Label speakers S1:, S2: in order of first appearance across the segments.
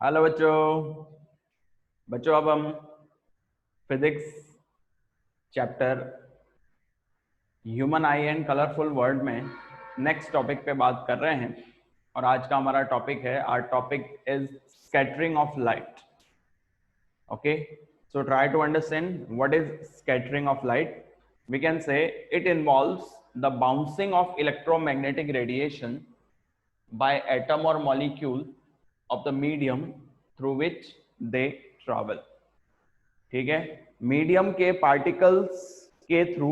S1: Hello बच्चों। बच्चों अब हम physics chapter human I and colourful world में नेक्स्ट टॉपिक पे बात कर रहे हैं और आज का हमारा टॉपिक है, our topic is scattering of light. Okay, so try to understand what is scattering of light. We can say it involves the bouncing of electromagnetic radiation by atom or molecule of the medium through which they travel. ठीक है, medium के particles के through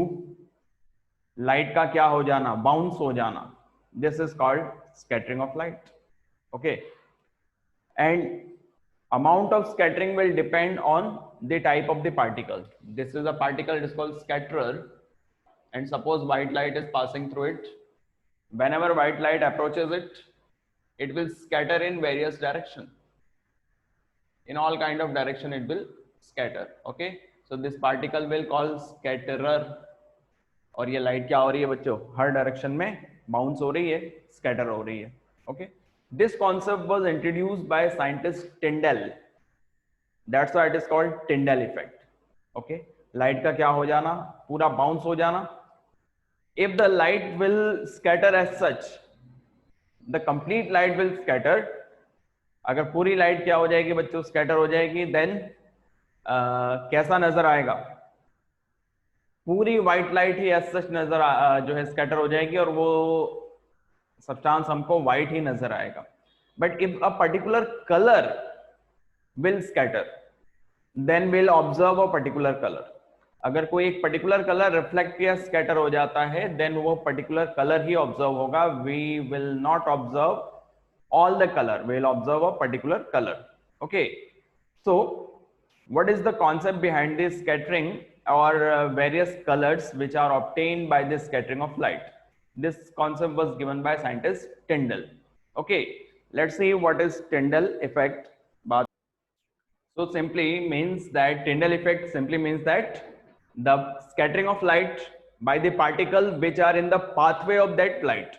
S1: light का क्या हो जाना, bounce हो जाना, this is called scattering of light. Okay, and amount of scattering will depend on the type of the particle. This is a particle, it is called scatterer, and suppose white light is passing through it. Whenever white light approaches it, it will scatter in various direction, in all kind of direction it will scatter. Okay, so this particle will call scatterer. और ये light क्या हो रही है बच्चों, हर direction में bounce हो रही है, स्कैटर हो रही है। Okay, this concept was introduced by scientist Tyndall, that's why it is called Tyndall effect. Okay, light का क्या हो जाना, पूरा बाउंस हो जाना। If the light will scatter as such, the complete light will scatter, अगर पूरी लाइट क्या हो जाएगी बच्चों, स्कैटर हो जाएगी, देन कैसा नजर आएगा, पूरी व्हाइट लाइट ही एज सच नजर जो है स्कैटर हो जाएगी और वो सब्सटेंस हमको व्हाइट ही नजर आएगा। But if a particular colour will scatter, then will observe a particular colour. अगर कोई एक पर्टिकुलर कलर रिफ्लेक्ट या स्कैटर हो जाता है, देन वो पर्टिकुलर कलर ही ऑब्जर्व होगा। We will not observe all the colour, we will observe a particular colour. Okay, so what is the concept behind this scattering or various colors which are obtained by the scattering of light? This concept was given by scientist Tyndall. Okay, let's see what is Tyndall effect. So simply means that Tyndall effect simply means that the scattering of light by the particle which are in the pathway of that light.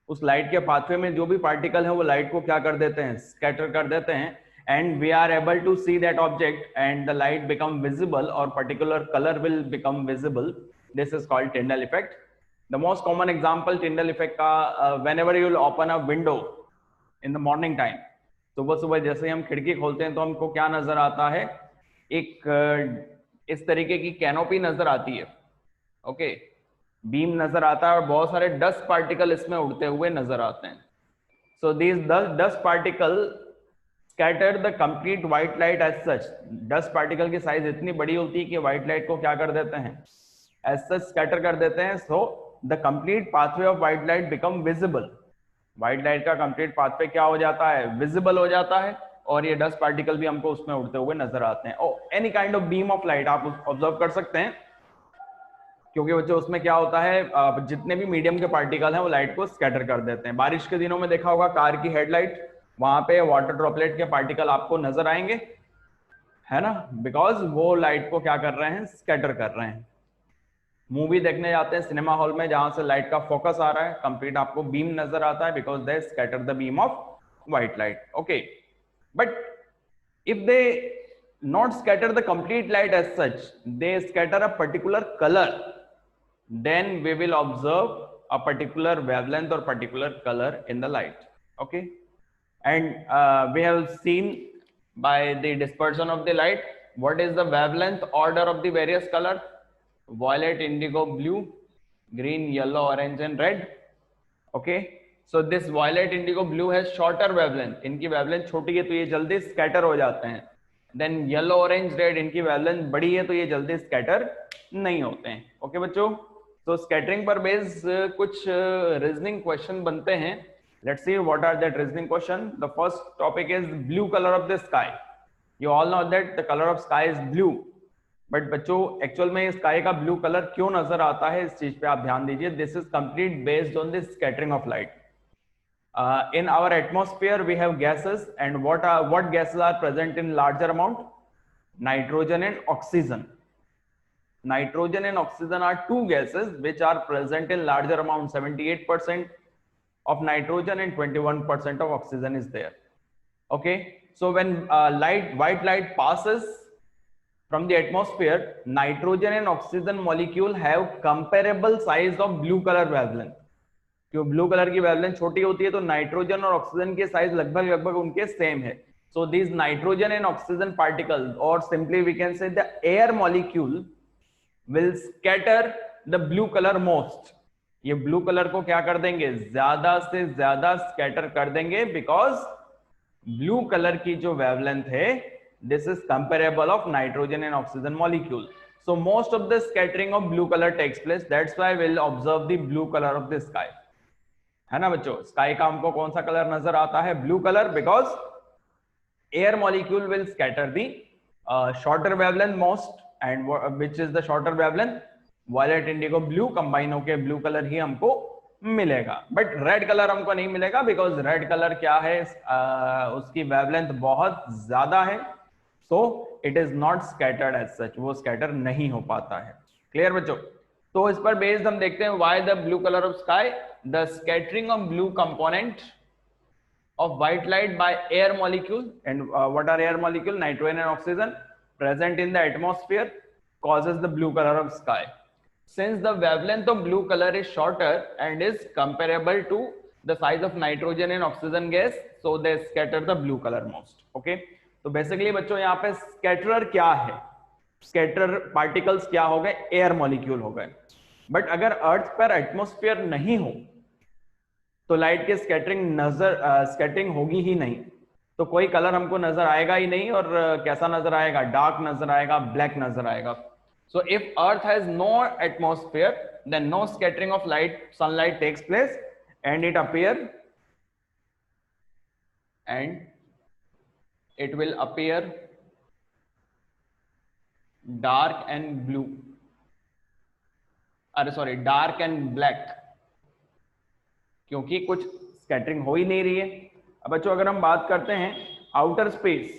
S1: उस light के pathway में जो भी particle है वो light को क्या कर देते हैं, स्कैटर कर देते हैं, and we are able to see that object and the light become visible or particular color will become visible. This is called Tyndall effect. The most common example Tyndall effect का whenever you will open a window in the morning time, सुबह सुबह जैसे हम खिड़की खोलते हैं तो हमको क्या नजर आता है, एक इस तरीके की कैनोपी नजर आती है। ओके, बीम नजर आता है और बहुत सारे डस्ट पार्टिकल इसमें उड़ते हुए नजर आते हैं। So these dust particle scatter the complete white light as such. Dust particle की साइज इतनी बड़ी होती है कि व्हाइट लाइट को क्या कर देते हैं, एज सच स्कैटर कर देते हैं। So the complete pathway of white light become visible. White light का कंप्लीट पाथवे क्या हो जाता है, विजिबल हो जाता है, और ये डस्ट पार्टिकल भी हमको उसमें उड़ते हुए नजर आते हैं। Oh any kind of beam of light आप ऑब्जर्व कर सकते हैं, क्योंकि बच्चों उसमें क्या होता है, जितने भी मीडियम के पार्टिकल हैं वो लाइट को स्कैटर कर देते हैं। बारिश के दिनों में देखा होगा कार की हेडलाइट, वहां पे वाटर ड्रॉपलेट के पार्टिकल आपको नजर आएंगे, है ना, बिकॉज वो लाइट को क्या कर रहे हैं, स्कैटर कर रहे हैं। मूवी देखने जाते हैं सिनेमा हॉल में, जहां से लाइट का फोकस आ रहा है, कंप्लीट आपको बीम नजर आता है, because they scatter the beam of white light. Okay, but if they not scatter the complete light as such, they scatter a particular color, then we will observe a particular wavelength or particular color in the light. Okay, and we have seen by the dispersion of the light what is the wavelength order of the various color: violet, indigo, blue, green, yellow, orange and red. Okay, so this violet, indigo, blue has shorter wavelength, इनकी wavelength छोटी है तो ये जल्दी scatter हो जाते हैं। Then yellow, orange, red, इनकी wavelength बड़ी है तो ये जल्दी scatter नहीं होते हैं। ओके बच्चों, तो scattering पर बेस कुछ reasoning question बनते हैं। Let's see what are that reasoning question. The first topic is blue color of the sky. You all know that the color of sky is blue. But बच्चों actual में sky का blue colour क्यों नजर आता है, इस चीज पे आप ध्यान दीजिए। This is complete based on the scattering of light. in our atmosphere we have gases, and what gases are present in larger amount? Nitrogen and oxygen. Nitrogen and oxygen are two gases which are present in larger amount. 78% of nitrogen and 21% of oxygen is there. Okay, so when white light passes from the atmosphere, nitrogen and oxygen molecule have comparable size of blue color wavelength. क्यों blue colour की wavelength छोटी होती है तो nitrogen और oxygen के size लगभग लगभग उनके सेम है. So these nitrogen and oxygen particles, और simply we can say the air molecule will scatter the blue colour most. ये ब्लू कलर को क्या कर देंगे, ज्यादा से ज्यादा स्कैटर कर देंगे, बिकॉज ब्लू कलर की जो वेवलेंथ है this is comparable of nitrogen and oxygen molecule. So most of the scattering of blue color takes place. That's why we'll observe the blue color of the sky. है ना बच्चों, sky का हमको कौन सा कलर नजर आता है, blue colour, because air molecule will scatter the shorter wavelength most, and which is the shorter wavelength, violet indigo blue combine होके ब्लू कलर ही हमको मिलेगा. बट रेड कलर हमको नहीं मिलेगा, बिकॉज रेड कलर क्या है, उसकी वेवलेंथ बहुत ज्यादा है. So it is not scattered as such, वो स्कैटर नहीं हो पाता है. क्लियर बच्चों? तो इस पर बेस्ड हम देखते हैं why the blue color of sky, the scattering of blue component of white light by air molecule, and what are air molecule, nitrogen and oxygen present in the atmosphere causes the blue color of sky. Since the wavelength of blue color is shorter and is comparable to the size of nitrogen and oxygen gas, so they scatter the blue color most. Okay, तो basically बच्चों यहाँ पे स्कैटरर क्या है, scatter particles क्या हो गए, air molecule हो गए. बट अगर अर्थ पर एटमॉस्फेयर नहीं हो तो लाइट के स्कैटरिंग होगी ही नहीं, तो कोई कलर हमको नजर आएगा ही नहीं. और कैसा नजर आएगा, डार्क नजर आएगा, ब्लैक नजर आएगा. So if earth has no atmosphere, then no scattering of light, sunlight takes place, and it appear, and it will appear dark and blue, अरे सॉरी डार्क एंड ब्लैक, क्योंकि कुछ स्कैटरिंग हो ही नहीं रही है. अब बच्चों अगर हम बात करते हैं आउटर स्पेस,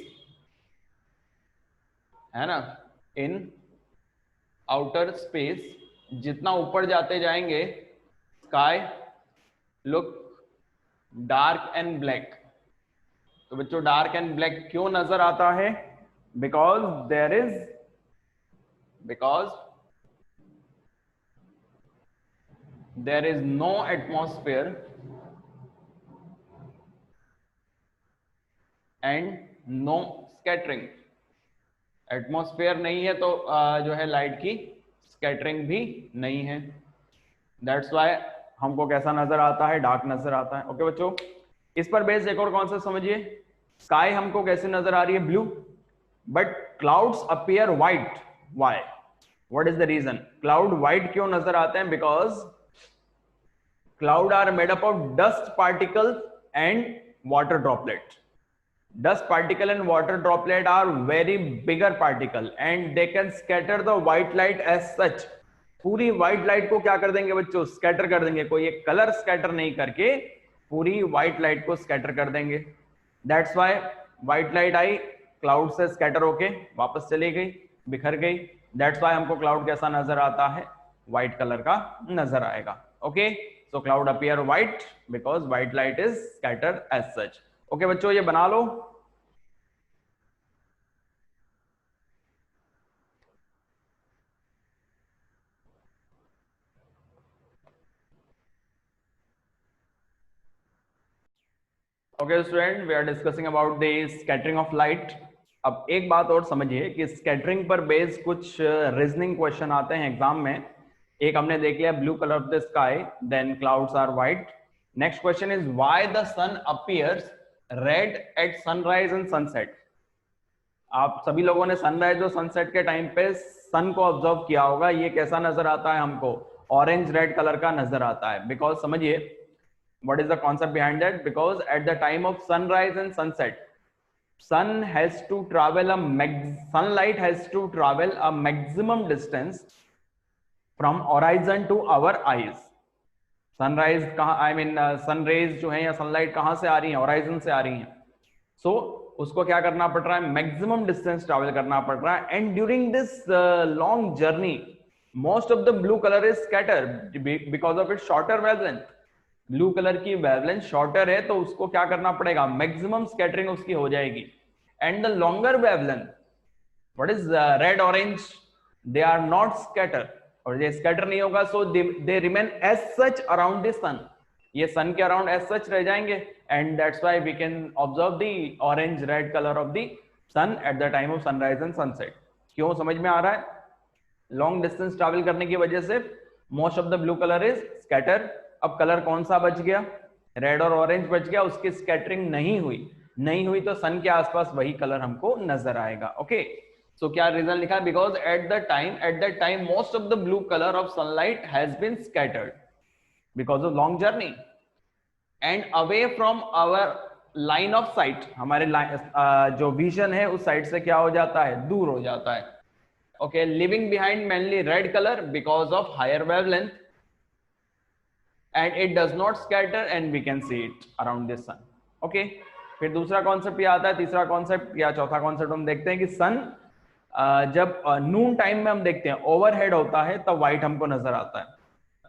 S1: है ना, इन आउटर स्पेस जितना ऊपर जाते जाएंगे, sky look dark and black. तो बच्चों डार्क एंड ब्लैक क्यों नजर आता है, because there is no atmosphere and no scattering. Atmosphere नहीं है तो जो है लाइट की स्कैटरिंग भी नहीं है. दैट्स व्हाई हमको कैसा नजर आता है, डार्क नजर आता है. ओके बच्चों, इस पर बेस एक और कॉन्सेप्ट समझिए. स्काई हमको कैसे नजर आ रही है, blue, but clouds appear white. Why, what is the reason, cloud white क्यों नजर आते हैं, because cloud are made up of dust particles and water droplet. Dust particle and water droplet are very bigger particle and they can scatter the white light as such. पूरी white light को क्या कर देंगे बच्चों, scatter कर देंगे. कोई एक कलर स्कैटर नहीं करके पूरी white light को स्कैटर कर देंगे. That's why white light I, cloud से स्कैटर होके वापस चली गई, बिखर गई. That's why हमको क्लाउड कैसा नजर आता है, white कलर का नजर आएगा. Okay, so cloud appear white because white light is scattered as such. Okay बच्चों, ये बना लो. Okay student, we are discussing about the scattering of light. अब एक बात और समझिए कि स्कैटरिंग पर बेस्ड कुछ रीजनिंग क्वेश्चन आते हैं एग्जाम में. एक हमने देख लिया blue colour of the sky, then clouds are white. Next question is why the sun appears red at sunrise and sunset. आप सभी लोगों ने सनराइज और सनसेट के टाइम पे सन को ऑब्जर्व किया होगा. ये कैसा नजर आता है हमको, ऑरेंज रेड कलर का नजर आता है. बिकॉज समझिए what is the concept behind that, because at the time of sunrise and sunset sunlight has to travel a maximum distance from horizon to our eyes. Sunrise कहाँ, I mean sun rays जो है या sunlight कहाँ से आ रही है, horizon से आ रही है. सो उसको क्या करना पड़ रहा है, मैक्सिमम डिस्टेंस ट्रैवल करना पड़ रहा है. And during this long journey most of the blue colour is scattered because of its shorter wavelength. Blue colour की वेवलेंथ शॉर्टर है तो उसको क्या करना पड़ेगा, मैक्सिमम स्कैटरिंग उसकी हो जाएगी। And the longer wavelength what is red orange, they are not scatter, और ये स्कैटर नहीं होगा, so they remain as such around the sun, ये सन के अराउंड एज सच रह जाएंगे। And that's why we can observe the orange red colour of the sun at the time of sunrise and sunset. क्यों, समझ में आ रहा है? Long distance travel करने की वजह से most of the blue colour is scatter. अब कलर कौन सा बच गया, रेड और ऑरेंज बच गया, उसकी स्कैटरिंग नहीं हुई तो सन के आसपास वही कलर हमको नजर आएगा। ओके, सो क्या रीजन लिखा है, because at that time most of the blue colour of sunlight has been scattered because of long journey and away from our line of sight, हमारे जो विजन है उस साइड से क्या हो जाता है, दूर हो जाता है। okay, leaving behind mainly red color because of higher wavelength and it does not scatter and we can see it around the sun। okay, फिर दूसरा कॉन्सेप्ट ये आता है, तीसरा कॉन्सेप्ट या चौथा कॉन्सेप्ट हम देखते हैं कि सन जब नून टाइम में हम देखते हैं ओवरहेड होता है तब व्हाइट हमको नजर आता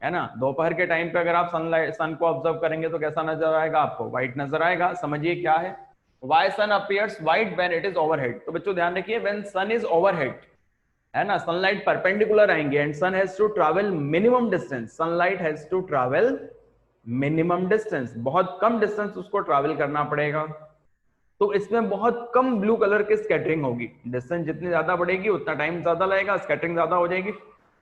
S1: है ना। दोपहर के टाइम पे अगर आप सन को ऑब्जर्व करेंगे तो कैसा नजर आएगा आपको, व्हाइट नजर आएगा। समझिए क्या है, why sun appears white when it is overhead। तो बच्चों ध्यान रखिए, when sun is overhead है ना, सनलाइट परपेंडिकुलर आएंगे and sun has to travel minimum distance, sunlight has to travel minimum distance, बहुत कम डिस्टेंस उसको ट्रैवल करना पड़ेगा। तो इसमें बहुत कम ब्लू कलर की स्कैटरिंग होगी, डिस्टेंस जितनी ज्यादा बढ़ेगी उतना टाइम ज्यादा लगेगा, स्कैटरिंग ज्यादा हो जाएगी।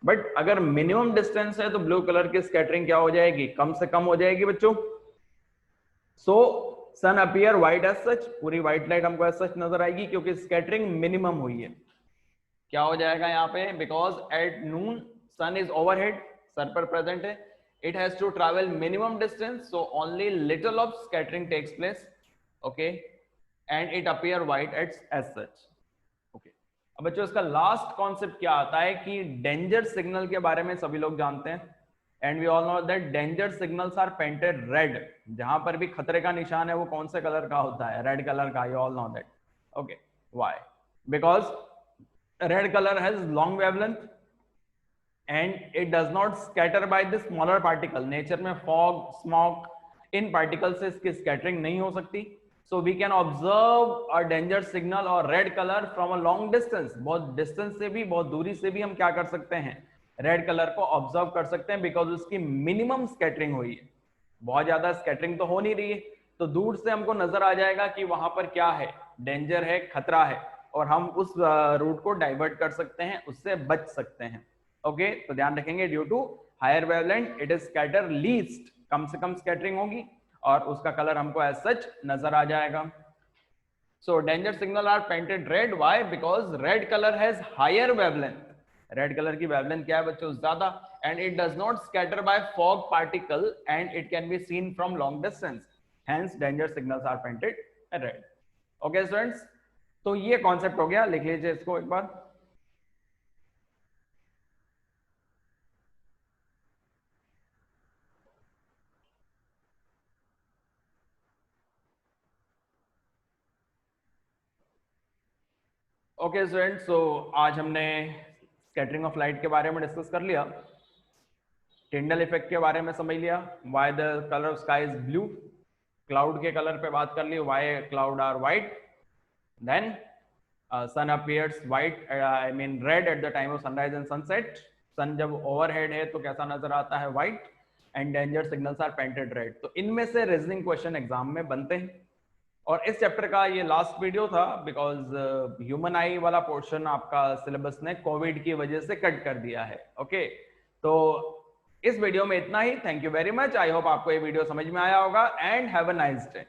S1: बट अगर मिनिमम डिस्टेंस है तो ब्लू कलर की स्कैटरिंग क्या हो जाएगी, कम से कम हो जाएगी बच्चों। सो सन अपीयर व्हाइट एज सच, पूरी व्हाइट लाइट हमको एज सच नजर आएगी क्योंकि स्कैटरिंग मिनिमम हुई है। क्या हो जाएगा यहाँ पे, because at noon sun is overhead, सर पर प्रेजेंट है, it has to travel minimum distance, so only little of scattering takes place. Okay, and it appear white as such. Okay, अब बच्चों इसका लास्ट कॉन्सेप्ट क्या आता है कि डेंजर सिग्नल के बारे में सभी लोग जानते हैं and we all know that danger signals are painted red, जहां पर भी खतरे का निशान है वो कौन से कलर का होता है, रेड कलर का, you all know that. Okay, why, because red color has long wavelength and it does not scatter by the smaller particle। nature में fog, smoke, इन particles से इसकी scattering नहीं हो सकती। so we can observe a danger signal or red color from a long distance, बहुत distance से भी, बहुत दूरी से भी हम क्या कर सकते हैं, रेड कलर को ऑब्जर्व कर सकते हैं बिकॉज उसकी मिनिमम स्कैटरिंग हुई है, बहुत ज्यादा स्कैटरिंग तो हो नहीं रही है। तो दूर से हमको नजर आ जाएगा कि वहां पर क्या है, डेंजर है, खतरा है, और हम उस रूट को डाइवर्ट कर सकते हैं, उससे बच सकते हैं। ओके, तो ध्यान रखेंगे, due to higher wavelength it is scatter least, कम से कम स्कैटरिंग होगी और उसका कलर हमको एज सच नजर आ जाएगा। So danger signal are painted red, why, because red colour has higher wavelength, red colour की वेवलेंथ क्या है बच्चों, ज्यादा, and it does not scatter by fog particle and it can be seen from long distance, hence danger signals are painted red. Okay students, तो ये concept हो गया, लिख लीजिए इसको एक बार। ओके स्टूडेंट्स, सो आज हमने स्कैटरिंग ऑफ लाइट के बारे में डिस्कस कर लिया, टिंडल इफेक्ट के बारे में समझ लिया, why the colour of sky is blue, cloud के कलर पे बात कर ली, why cloud are white, then sun appears white, I mean red at the time of sunrise and sunset, sun जब ओवरहेड है तो कैसा नजर आता है, white, and danger signals are painted red. तो इनमें से रीजनिंग क्वेश्चन एग्जाम में बनते हैं और इस चैप्टर का ये लास्ट वीडियो था बिकॉज ह्यूमन आई वाला पोर्शन आपका सिलेबस ने कोविड की वजह से कट कर दिया है। ओके, तो इस वीडियो में इतना ही, thank you very much, I hope आपको ये वीडियो समझ में आया होगा and have a nice day.